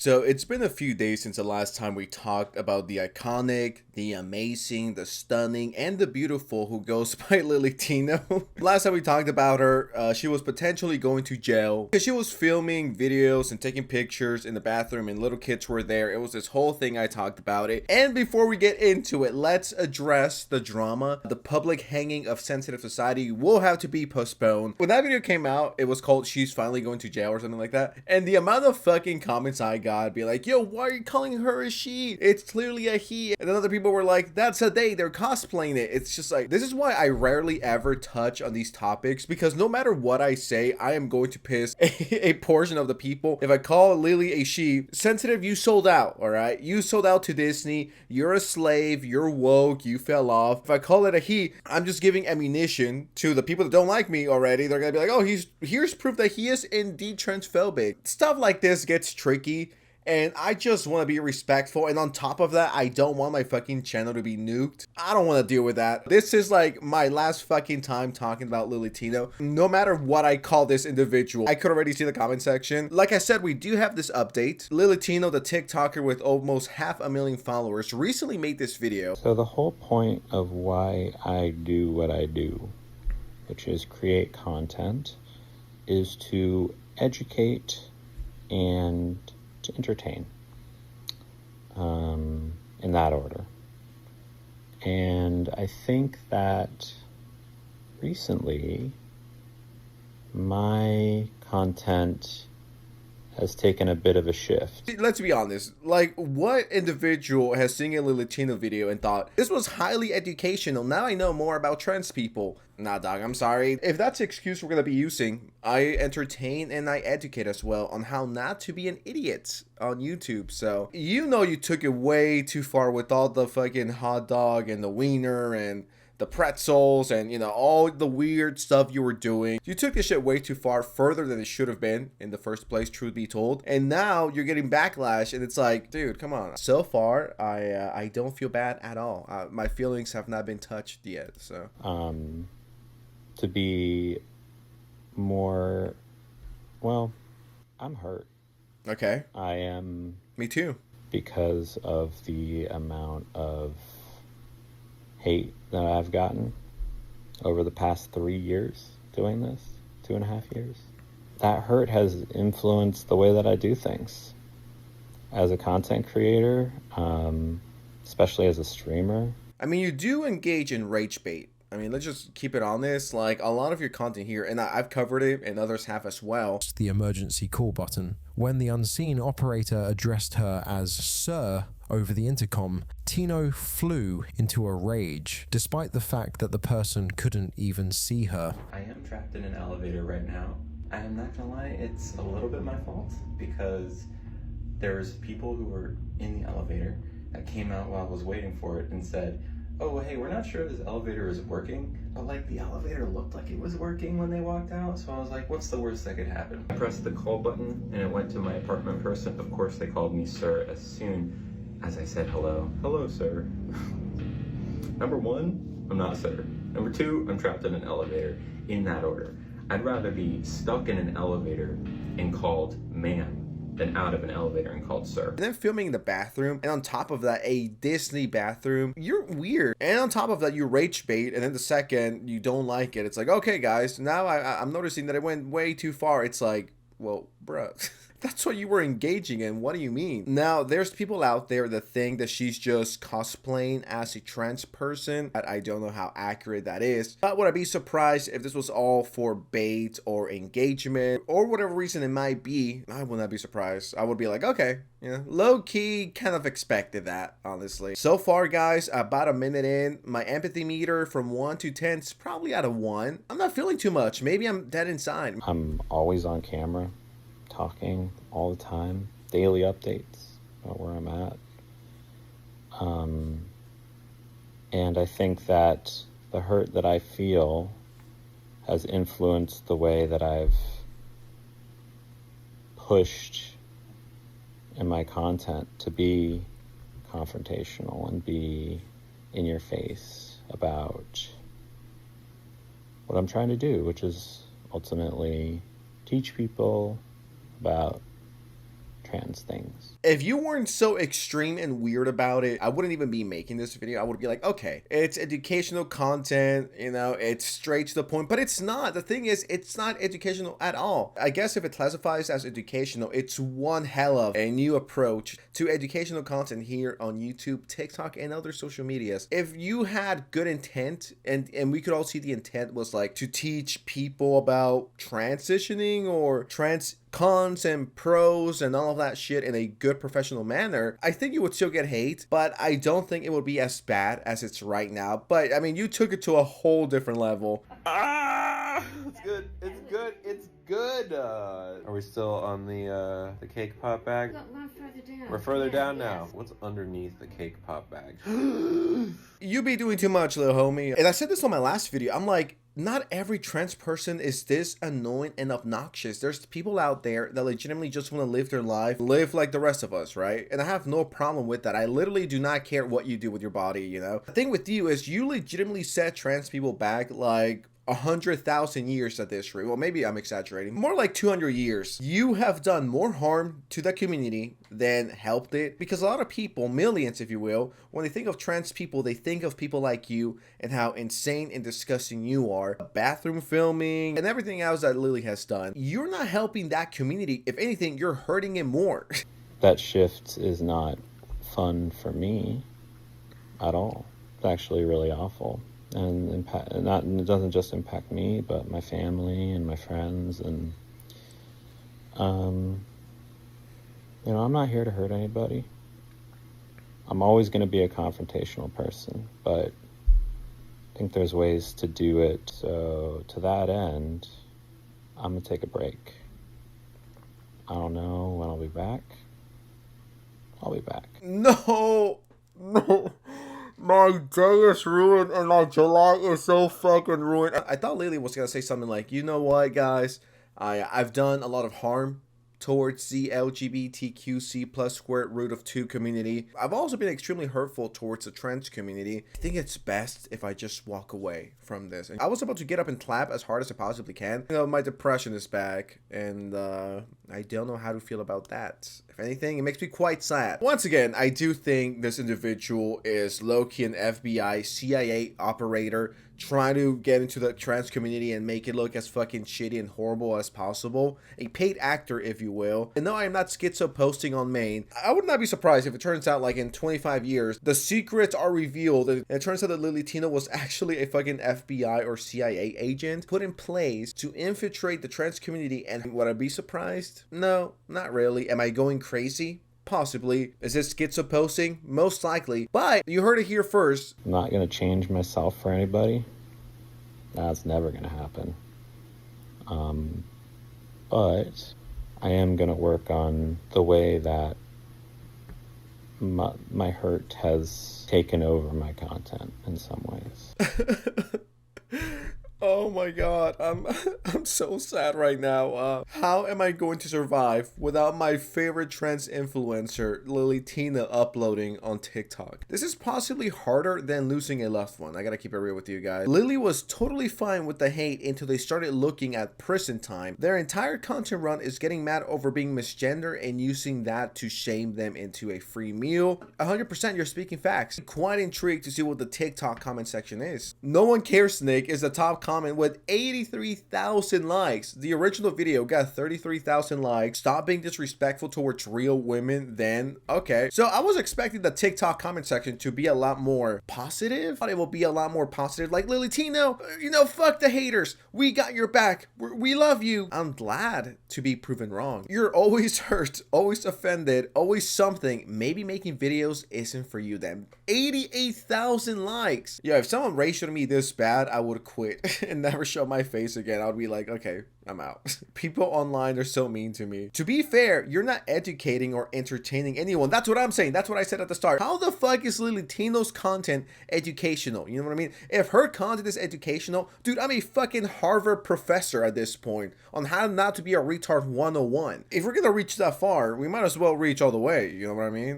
So it's been a few days since the last time we talked about the iconic, the amazing, the stunning, and the beautiful who goes by Lily Tino. Last time we talked about her, she was potentially going to jail because she was filming videos and taking pictures in the bathroom and little kids were there. It was this whole thing. I talked about it. And before we get into it, let's address the drama. The public hanging of Sensitive Society will have to be postponed. When that video came out, it was called She's Finally Going to Jail or something like that. And the amount of fucking comments I got be like, yo, why are you calling her a she? It's clearly a he. And then other people were like, that's a they. They're cosplaying it. It's just like, this is why I rarely ever touch on these topics, because no matter what I say, I am going to piss a portion of the people. If I call Lily a she, Sensitive, you sold out, all right? You sold out to Disney. You're a slave. You're woke. You fell off. If I call it a he, I'm just giving ammunition to the people that don't like me already. They're gonna be like, oh, here's proof that he is indeed transphobic. Stuff like this gets tricky. And I just want to be respectful. And on top of that, I don't want my fucking channel to be nuked. I don't want to deal with that. This is like my last fucking time talking about Lily Tino. No matter what I call this individual, I could already see the comment section. Like I said, we do have this update. Lily Tino, the TikToker with almost 500,000 followers, recently made this video. So the whole point of why I do what I do, which is create content, is to educate and to entertain, in that order. And I think that recently my content has taken a bit of a shift. Let's be honest, like, what individual has seen a Lily Tino video and thought, this was highly educational, now I know more about trans people? Nah, dog, I'm sorry. If that's the excuse we're gonna be using, I entertain and I educate as well on how not to be an idiot on YouTube. So, you know, you took it way too far with all the fucking hot dog and the wiener and the pretzels and, you know, all the weird stuff you were doing. You took this shit way too far, further than it should have been in the first place, truth be told. And now you're getting backlash and it's like, dude, come on. So far, I don't feel bad at all. My feelings have not been touched yet, so. To be more, well, I'm hurt. Okay. I am. Me too. Because of the amount of hate that I've gotten over the past 3 years doing this, 2.5 years. That hurt has influenced the way that I do things. As a content creator, especially as a streamer. I mean, you do engage in rage bait. I mean, let's just keep it honest. Like, a lot of your content here, and I've covered it, and others have as well. The emergency call button. When the unseen operator addressed her as Sir over the intercom, Tino flew into a rage, despite the fact that the person couldn't even see her. I am trapped in an elevator right now. I am not gonna lie, it's a little bit my fault, because there's people who were in the elevator that came out while I was waiting for it and said, oh, hey, we're not sure if this elevator is working, but like the elevator looked like it was working when they walked out, so I was like, what's the worst that could happen? I pressed the call button and it went to my apartment person. Of course, they called me sir as soon as I said hello. Hello, sir. Number one, I'm not sir. Number two, I'm trapped in an elevator, in that order. I'd rather be stuck in an elevator and called ma'am than out of an elevator and called sir. And then filming in the bathroom, and on top of that, a Disney bathroom. You're weird. And on top of that, you rage bait, and then the second you don't like it, it's like, okay, guys, now I'm noticing that it went way too far. It's like, well, bruh. That's what you were engaging in. What do you mean? Now, there's people out there that think that she's just cosplaying as a trans person. I don't know how accurate that is. But would I be surprised if this was all for bait or engagement or whatever reason it might be? I would not be surprised. I would be like, okay, you know, low-key kind of expected that, honestly. So far, guys, about a minute in, my empathy meter from 1 to 10 is probably at a 1. I'm not feeling too much. Maybe I'm dead inside. I'm always on camera, talking all the time, daily updates about where I'm at. And I think that the hurt that I feel has influenced the way that I've pushed in my content to be confrontational and be in your face about what I'm trying to do, which is ultimately teach people about trans things. If you weren't so extreme and weird about it, I wouldn't even be making this video. I would be like, okay, it's educational content, you know, it's straight to the point, but it's not. The thing is, it's not educational at all. I guess if it classifies as educational, it's one hell of a new approach to educational content here on YouTube, TikTok, and other social medias. If you had good intent, and we could all see the intent was like to teach people about transitioning or trans cons and pros and all of that shit in a good professional manner, I think you would still get hate, but I don't think it would be as bad as it's right now. But I mean, you took it to a whole different level. It's good. It's good. It's good. Are we still on the cake pop bag? Look, we're further down. We're further down now. Yes. What's underneath the cake pop bag? You be doing too much, little homie. And I said this on my last video. I'm like, not every trans person is this annoying and obnoxious. There's people out there that legitimately just want to live their life, live like the rest of us, right? And I have no problem with that. I literally do not care what you do with your body, you know? The thing with you is you legitimately set trans people back like 100,000 years at this rate. Well, maybe I'm exaggerating. More like 200 years. You have done more harm to the community than helped it, because a lot of people, millions if you will, when they think of trans people, they think of people like you and how insane and disgusting you are. Bathroom filming and everything else that Lily has done. You're not helping that community. If anything, you're hurting it more. That shift is not fun for me at all. It's actually really awful. And it doesn't just impact me, but my family and my friends. And, you know, I'm not here to hurt anybody. I'm always going to be a confrontational person, but I think there's ways to do it. So to that end, I'm going to take a break. I don't know when I'll be back. I'll be back. No. My day is ruined and my July is so fucking ruined. I thought Lily was gonna say something like, you know what, guys? I've done a lot of harm towards the LGBTQC plus squared root of 2 community. I've also been extremely hurtful towards the trans community. I think it's best if I just walk away from this. I was about to get up and clap as hard as I possibly can. You know, my depression is back, and I don't know how to feel about that. If anything, it makes me quite sad. Once again, I do think this individual is low-key an FBI, CIA operator trying to get into the trans community and make it look as fucking shitty and horrible as possible. A paid actor, if you will. And no, I am not schizo posting on Maine. I would not be surprised if it turns out like in 25 years, the secrets are revealed and it turns out that Lily Tino was actually a fucking FBI or CIA agent put in place to infiltrate the trans community. And would I be surprised? No, not really. Am I going crazy? Possibly. Is this schizo posting? Most likely. But you heard it here first. I'm not going to change myself for anybody. That's never going to happen. But I am going to work on the way that my hurt has taken over my content in some ways. Oh my god, I'm so sad right now. How am I going to survive without my favorite trans influencer, Lily Tino, uploading on TikTok? This is possibly harder than losing a loved one. I gotta keep it real with you guys. Lily was totally fine with the hate until they started looking at prison time. Their entire content run is getting mad over being misgender and using that to shame them into a free meal. 100% you're speaking facts. Quite intrigued to see what the TikTok comment section is. No One Cares Snake is the top comment with 83,000 likes. The original video got 33,000 likes. Stop being disrespectful towards real women then. Okay. So I was expecting the TikTok comment section to be a lot more positive. I thought it will be a lot more positive. Like, Lily Tino, you know, fuck the haters. We got your back. We love you. I'm glad to be proven wrong. You're always hurt, always offended, always something. Maybe making videos isn't for you then. 88,000 likes. Yeah, if someone ratioed me this bad, I would quit and never show my face again. I would be like, okay, I'm out. People online are so mean to me. To be fair, you're not educating or entertaining anyone. That's what I'm saying. That's what I said at the start. How the fuck is Lily Tino's content educational? You know what I mean? If her content is educational, dude, I'm a fucking Harvard professor at this point on how not to be a retard 101. If we're gonna reach that far, we might as well reach all the way. You know what I mean?